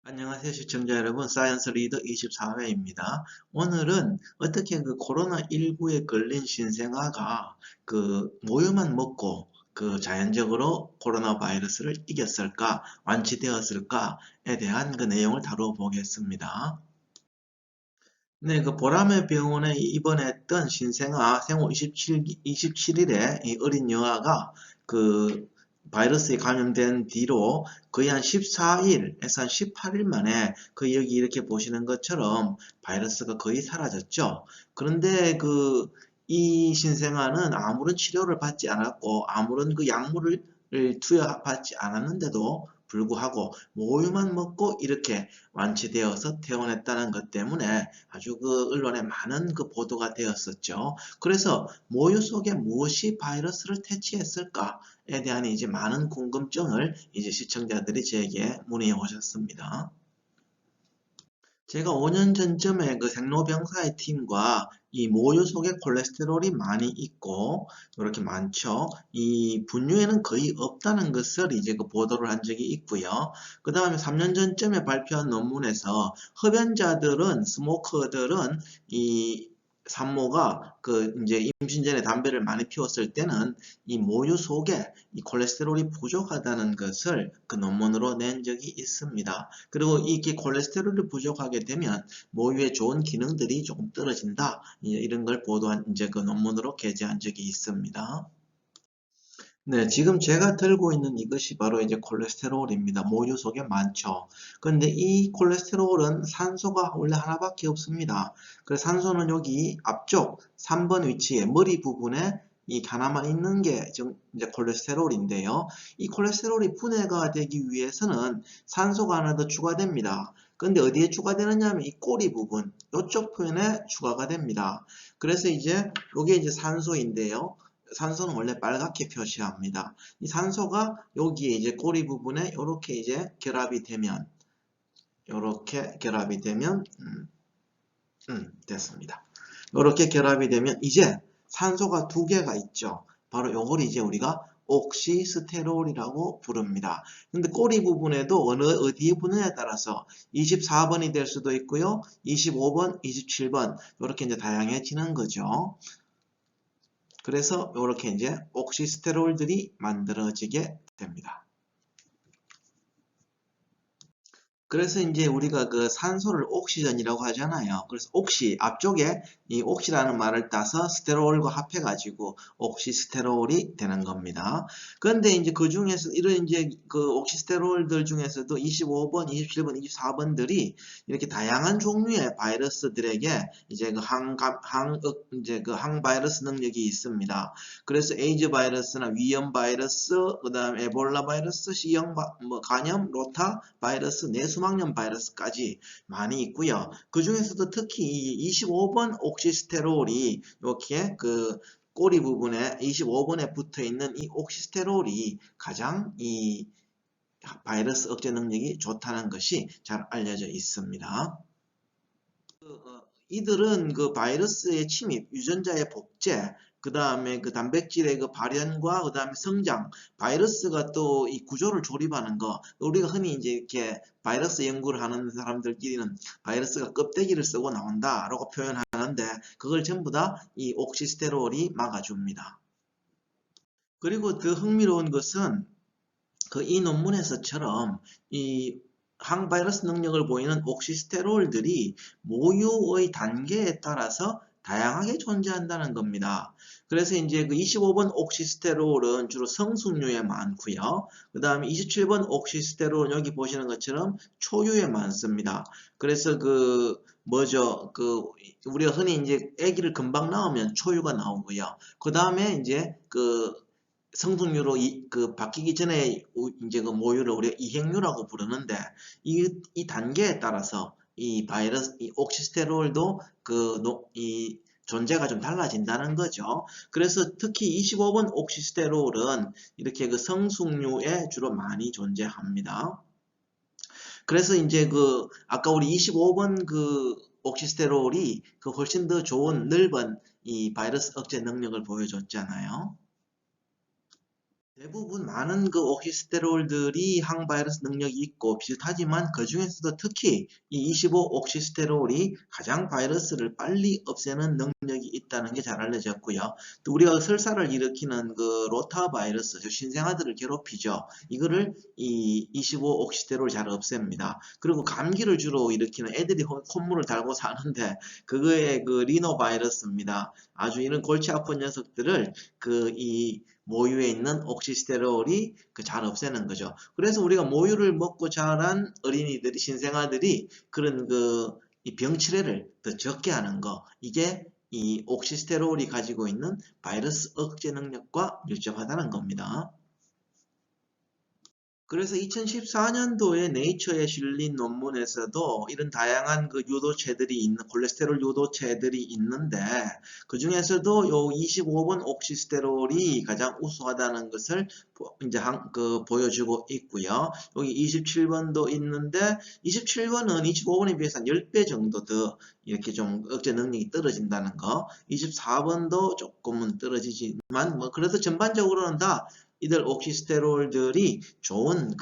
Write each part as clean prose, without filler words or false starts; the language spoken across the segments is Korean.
안녕하세요, 시청자 여러분. 사이언스 리더 24회입니다. 오늘은 어떻게 그 코로나19에 걸린 신생아가 그 모유만 먹고 그 자연적으로 코로나 바이러스를 이겼을까, 완치되었을까에 대한 그 내용을 다루어 보겠습니다. 네, 그 보라매 병원에 입원했던 신생아 생후 27일에 이 어린 여아가 그 바이러스에 감염된 뒤로 거의 한 14일에서 한 18일 만에 그 여기 이렇게 보시는 것처럼 바이러스가 거의 사라졌죠. 그런데 이 신생아는 아무런 치료를 받지 않았고 아무런 그 약물을 투여받지 않았는데도 불구하고 모유만 먹고 이렇게 완치되어서 퇴원했다는 것 때문에 아주 그 언론에 많은 그 보도가 되었었죠. 그래서 모유 속에 무엇이 바이러스를 퇴치했을까에 대한 이제 많은 궁금증을 이제 시청자들이 제게 문의해 오셨습니다. 제가 5년 전쯤에 그 생로병사의 팀과 이 모유 속에 콜레스테롤이 많이 있고 이렇게 많죠. 이 분유에는 거의 없다는 것을 이제 그 보도를 한 적이 있고요. 그 다음에 3년 전쯤에 발표한 논문에서 흡연자들은 스모커들은 이 산모가 그 이제 임신 전에 담배를 많이 피웠을 때는 이 모유 속에 이 콜레스테롤이 부족하다는 것을 그 논문으로 낸 적이 있습니다. 그리고 이게 콜레스테롤이 부족하게 되면 모유의 좋은 기능들이 조금 떨어진다. 이런 걸 보도한 이제 그 논문으로 게재한 적이 있습니다. 네, 지금 제가 들고 있는 이것이 바로 이제 콜레스테롤입니다. 모유 속에 많죠. 그런데 이 콜레스테롤은 산소가 원래 하나밖에 없습니다. 그래서 산소는 여기 앞쪽 3번 위치에 머리 부분에 이 하나만 있는 게 지금 이제 콜레스테롤인데요. 이 콜레스테롤이 분해가 되기 위해서는 산소가 하나 더 추가됩니다. 그런데 어디에 추가되느냐 하면 이 꼬리 부분, 이쪽 표현에 추가가 됩니다. 그래서 이제 이게 이제 산소인데요. 산소는 원래 빨갛게 표시합니다. 이 산소가 여기에 이제 꼬리 부분에 이렇게 이제 결합이 되면 이렇게 결합이 되면 됐습니다. 이렇게 결합이 되면 이제 산소가 두 개가 있죠. 바로 요걸 이제 우리가 옥시스테롤이라고 부릅니다. 근데 꼬리 부분에도 어디에 붙느냐에 따라서 24번이 될 수도 있고요. 25번, 27번 이렇게 이제 다양해지는 거죠. 그래서 이렇게 이제 옥시스테롤들이 만들어지게 됩니다. 그래서 이제 우리가 그 산소를 옥시전이라고 하잖아요. 그래서 옥시 앞쪽에 이 옥시라는 말을 따서 스테롤과 합해가지고 옥시스테롤이 되는 겁니다. 그런데 이제 그 중에서 이런 이제 그 옥시스테롤들 중에서도 25번, 27번, 24번들이 이렇게 다양한 종류의 바이러스들에게 이제 이제 그 항바이러스 능력이 있습니다. 그래서 에이즈 바이러스나 위염 바이러스, 그다음 에볼라 바이러스, C형 간염, 로타 바이러스, 뇌수막염 바이러스까지 많이 있고요. 그 중에서도 특히 이 25번 옥시스테롤이 이렇게 그 꼬리 부분에 25번에 붙어 있는 이 옥시스테롤이 가장 이 바이러스 억제 능력이 좋다는 것이 잘 알려져 있습니다. 이들은 그 바이러스의 침입, 유전자의 복제, 그 다음에 그 단백질의 그 발현과 그 다음에 성장, 바이러스가 또 이 구조를 조립하는 거, 우리가 흔히 이제 이렇게 바이러스 연구를 하는 사람들끼리는 바이러스가 껍데기를 쓰고 나온다라고 표현하는데 그걸 전부 다 이 옥시스테롤이 막아줍니다. 그리고 더 흥미로운 것은 그 이 논문에서처럼 이 항바이러스 능력을 보이는 옥시스테롤들이 모유의 단계에 따라서 다양하게 존재한다는 겁니다. 그래서 이제 그 25번 옥시스테롤은 주로 성숙류에 많고요. 그 다음에 27번 옥시스테롤은 여기 보시는 것처럼 초유에 많습니다. 그래서 그 뭐죠? 그 우리가 흔히 이제 아기를 금방 낳으면 초유가 나오고요. 그 다음에 이제 그 성숙류로 그 바뀌기 전에 이제 그 모유를 우리가 이행류라고 부르는데 이 단계에 따라서 이 바이러스 이 옥시스테롤도 이 존재가 좀 달라진다는 거죠. 그래서 특히 25번 옥시스테롤은 이렇게 그 성숙류에 주로 많이 존재합니다. 그래서 이제 그 아까 우리 25번 그 옥시스테롤이 그 훨씬 더 좋은 넓은 이 바이러스 억제 능력을 보여줬잖아요. 대부분 많은 그 옥시스테롤들이 항바이러스 능력이 있고 비슷하지만 그 중에서도 특히 이 25옥시스테롤이 가장 바이러스를 빨리 없애는 능력이 있다는 게 잘 알려졌고요. 또 우리가 설사를 일으키는 그 로타 바이러스, 신생아들을 괴롭히죠. 이거를 이 25옥시스테롤 잘 없앱니다. 그리고 감기를 주로 일으키는 애들이 콧물을 달고 사는데 그거의 그 리노 바이러스입니다. 아주 이런 골치 아픈 녀석들을 이 모유에 있는 옥시스테롤이 잘 없애는 거죠. 그래서 우리가 모유를 먹고 자란 어린이들이, 신생아들이 그런 이 병치레를 더 적게 하는 거, 이게 이 옥시스테롤이 가지고 있는 바이러스 억제 능력과 밀접하다는 겁니다. 그래서 2014년도에 네이처에 실린 논문에서도 이런 다양한 그 유도체들이 콜레스테롤 유도체들이 있는데, 그 중에서도 요 25번 옥시스테롤이 가장 우수하다는 것을 이제 보여주고 있고요. 여기 27번도 있는데, 27번은 25번에 비해서 한 10배 정도 더 이렇게 좀 억제 능력이 떨어진다는 거, 24번도 조금은 떨어지지만, 뭐, 그래도 전반적으로는 다 이들 옥시스테롤들이 좋은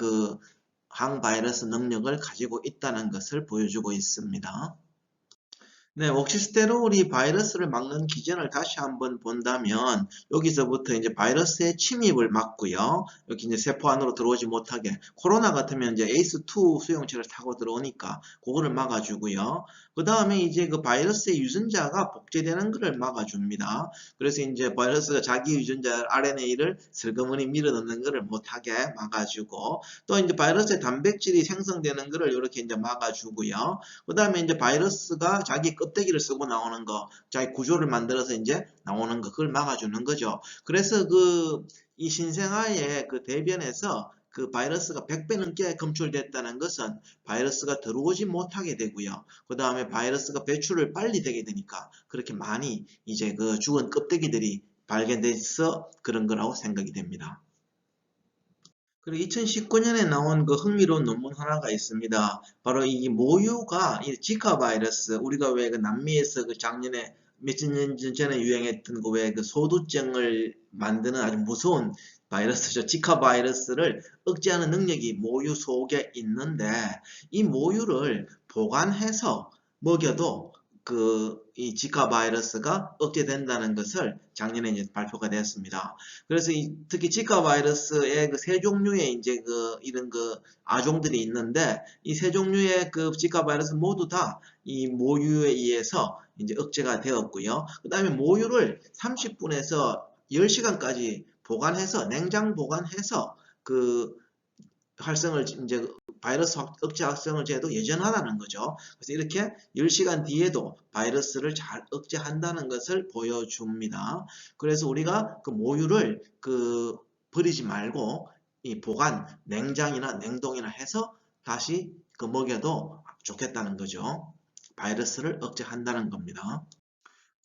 항바이러스 능력을 가지고 있다는 것을 보여주고 있습니다. 네, 옥시스테롤이 바이러스를 막는 기전을 다시 한번 본다면 여기서부터 이제 바이러스의 침입을 막고요. 여기 이제 세포 안으로 들어오지 못하게, 코로나 같으면 이제 ACE2 수용체를 타고 들어오니까 그거를 막아주고요. 그 다음에 이제 그 바이러스의 유전자가 복제되는 것을 막아줍니다. 그래서 이제 바이러스가 자기 유전자 RNA를 슬그머니 밀어넣는 것을 못하게 막아주고, 또 이제 바이러스의 단백질이 생성되는 것을 이렇게 이제 막아주고요. 그 다음에 이제 바이러스가 자기 껍데기를 쓰고 나오는 거, 자기 구조를 만들어서 이제 나오는 거, 그걸 막아주는 거죠. 그래서 이 신생아의 대변에서 그 바이러스가 100배 넘게 검출됐다는 것은 바이러스가 들어오지 못하게 되고요. 그 다음에 바이러스가 배출을 빨리 되게 되니까 그렇게 많이 이제 죽은 껍데기들이 발견돼서 그런 거라고 생각이 됩니다. 그리고 2019년에 나온 흥미로운 논문 하나가 있습니다. 바로 이 모유가 이 지카 바이러스, 우리가 왜 남미에서 작년에 몇십 년 전에 유행했던 왜 소두증을 만드는 아주 무서운 바이러스죠. 지카 바이러스를 억제하는 능력이 모유 속에 있는데, 이 모유를 보관해서 먹여도 이 지카 바이러스가 억제된다는 것을 작년에 이제 발표가 되었습니다. 그래서 특히 지카 바이러스의 세 종류의 이제 이런 아종들이 있는데, 이 세 종류의 지카 바이러스 모두 다 이 모유에 의해서 이제 억제가 되었고요. 그 다음에 모유를 30분에서 10시간까지 보관해서, 냉장 보관해서 활성을 이제 바이러스 억제 활성을 제도 여전하다는 거죠. 그래서 이렇게 10시간 뒤에도 바이러스를 잘 억제한다는 것을 보여줍니다. 그래서 우리가 모유를 버리지 말고 이 보관, 냉장이나 냉동이나 해서 다시 먹여도 좋겠다는 거죠. 바이러스를 억제한다는 겁니다.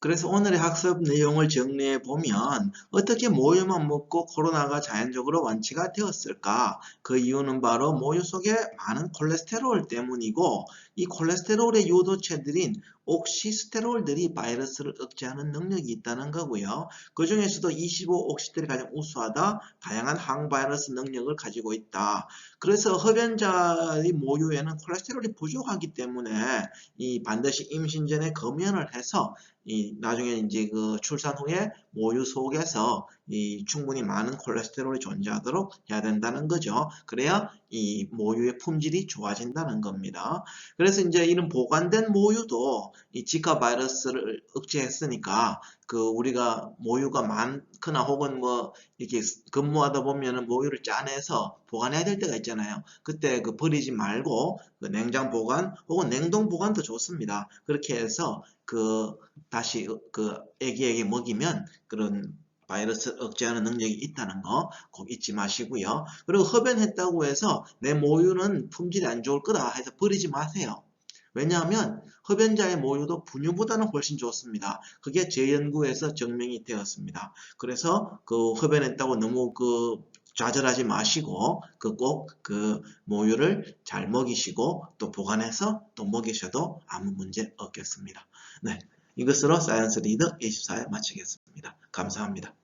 그래서 오늘의 학습 내용을 정리해 보면, 어떻게 모유만 먹고 코로나가 자연적으로 완치가 되었을까? 그 이유는 바로 모유 속에 많은 콜레스테롤 때문이고, 이 콜레스테롤의 유도체들인 옥시스테롤들이 바이러스를 억제하는 능력이 있다는 거고요. 그 중에서도 25옥시스테롤이 가장 우수하다, 다양한 항바이러스 능력을 가지고 있다. 그래서 흡연자의 모유에는 콜레스테롤이 부족하기 때문에 반드시 임신 전에 검연을 해서 나중에 이제 출산 후에 모유 속에서 충분히 많은 콜레스테롤이 존재하도록 해야 된다는 거죠. 그래야 이 모유의 품질이 좋아진다는 겁니다. 그래서 이제 이런 보관된 모유도 이 지카 바이러스를 억제했으니까 우리가 모유가 많거나 혹은 이렇게 근무하다 보면은 모유를 짜내서 보관해야 될 때가 있잖아요. 그때 버리지 말고 냉장 보관 혹은 냉동 보관도 좋습니다. 그렇게 해서 다시 애기에게 먹이면 그런 바이러스 억제하는 능력이 있다는 거 꼭 잊지 마시고요. 그리고 흡연했다고 해서 내 모유는 품질이 안 좋을 거다 해서 버리지 마세요. 왜냐하면 흡연자의 모유도 분유보다는 훨씬 좋습니다. 그게 제 연구에서 증명이 되었습니다. 그래서 흡연했다고 너무 좌절하지 마시고 꼭 모유를 잘 먹이시고 또 보관해서 또 먹이셔도 아무 문제 없겠습니다. 네, 이것으로 사이언스 리더 24회 마치겠습니다. 감사합니다.